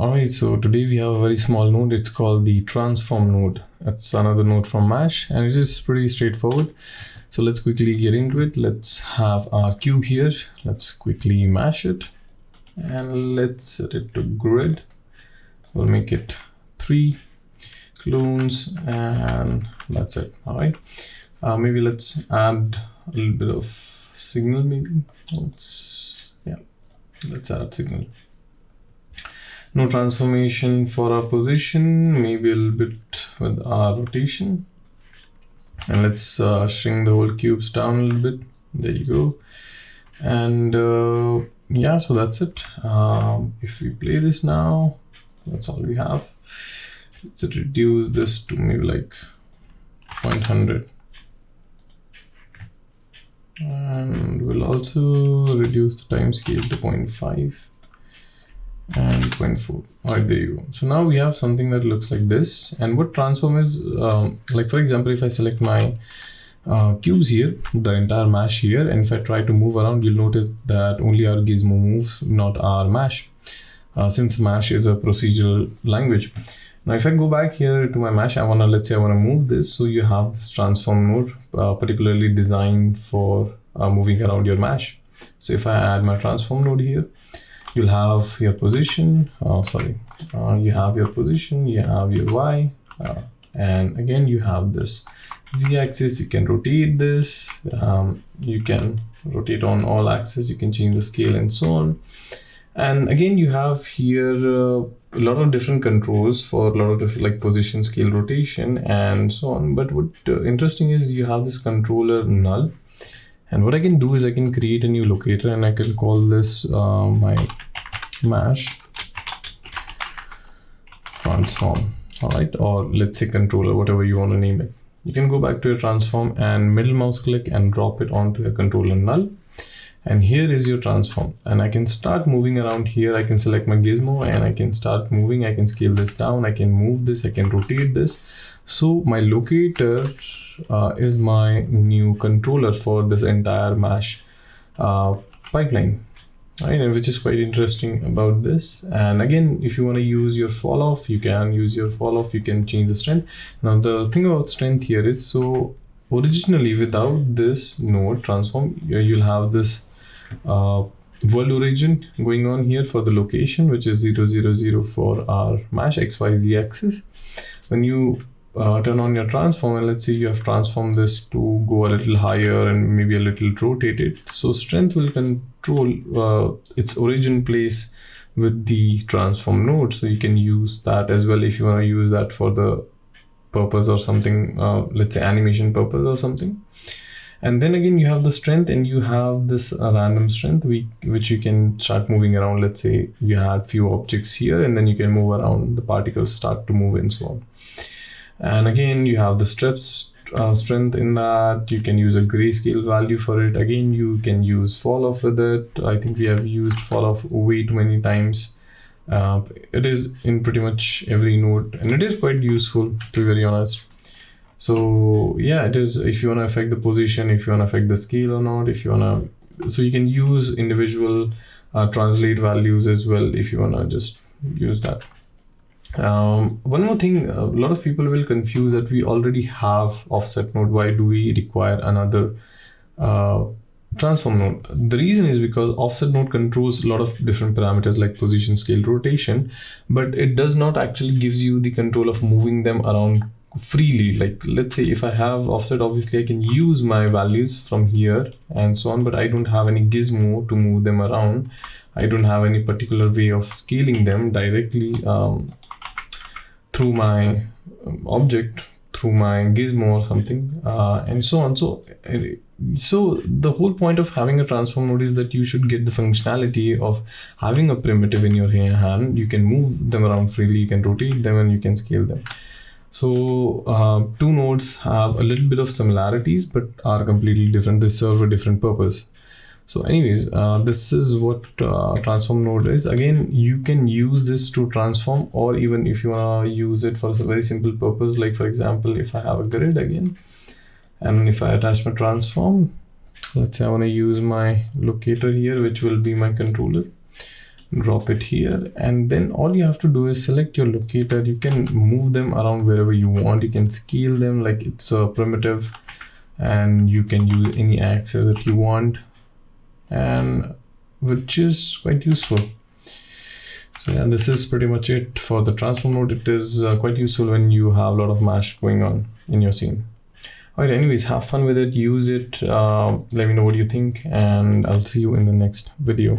Alright, so today we have a very small node. It's called the transform node. It's another node from Mesh, and it is pretty straightforward. So let's quickly get into it. Let's have our cube here. Let's quickly mash it and let's set it to grid. We'll make it 3 clones and that's it. All right. Maybe let's add a little bit of signal. Maybe let's add signal. No transformation for our position, maybe a little bit with our rotation. And let's shrink the whole cubes down a little bit. There you go. And yeah, so that's it. If we play this now, that's all we have. Let's reduce this to maybe like 0.100. And we'll also reduce the time scale to 0.5. and 0.4. All right, there you go. So now we have something that looks like this. And what transform is, like for example, if I select my cubes here, the entire mesh here, and if I try to move around, you'll notice that only our gizmo moves, not our mesh, since mesh is a procedural language. Now, if I go back here to my mesh, let's say I wanna move this. So you have this transform node, particularly designed for moving around your mesh. So if I add my transform node here, you'll have your position, you have your position, you have your Y, and again, you have this Z-axis. You can rotate this, you can rotate on all axes, you can change the scale and so on. And again, you have here a lot of different controls for a lot of different like position, scale, rotation, and so on. But what interesting is you have this controller null. And what I can do is I can create a new locator and I can call this my mesh transform, all right? Or let's say controller, whatever you want to name it. You can go back to your transform and middle mouse click and drop it onto a controller null. And here is your transform. And I can start moving around here. I can select my gizmo and I can start moving. I can scale this down. I can move this. I can rotate this. So my locator is my new controller for this entire mesh pipeline, right? And which is quite interesting about this. And again, if you want to use your fall off, you can use your fall off. You can change the strength. Now the thing about strength here is, so originally without this node transform, you'll have this world origin going on here for the location, which is 0, 0, 0 for our mesh XYZ axis. When you turn on your transform, and let's say you have transformed this to go a little higher and maybe a little rotated, so strength will control its origin place with the transform node. So you can use that as well if you want to use that for the purpose or something, let's say animation purpose or something. And then again, you have the strength and you have this random strength which you can start moving around. Let's say you had few objects here and then you can move around, the particles start to move and so on. And again, you have the strength in that. You can use a grayscale value for it. Again, you can use fall off with it. I think we have used fall off way too many times. It is in pretty much every node and it is quite useful, to be very honest. So yeah, it is if you want to affect the position, if you want to affect the scale or not, if you want to, so you can use individual translate values as well if you want to just use that. One more thing, a lot of people will confuse that we already have offset node. Why do we require another transform node? The reason is because offset node controls a lot of different parameters like position, scale, rotation, but it does not actually gives you the control of moving them around freely. Like let's say if I have offset, obviously I can use my values from here and so on, but I don't have any gizmo to move them around. I don't have any particular way of scaling them directly through my object, through my gizmo or something, and so on. So the whole point of having a transform node is that you should get the functionality of having a primitive in your hand. You can move them around freely, you can rotate them and you can scale them. So two nodes have a little bit of similarities but are completely different. They serve a different purpose. So anyways, this is what transform node is. Again, you can use this to transform, or even if you want to use it for a very simple purpose, like for example, if I have a grid again, and if I attach my transform, let's say I want to use my locator here, which will be my controller. drop it here, and then all you have to do is select your locator. You can move them around wherever you want. You can scale them like it's a primitive, and you can use any axis that you want, and which is quite useful. So yeah, this is pretty much it for the transform node. It is quite useful when you have a lot of mesh going on in your scene. All right, anyways, have fun with it, use it, let me know what you think, and I'll see you in the next video.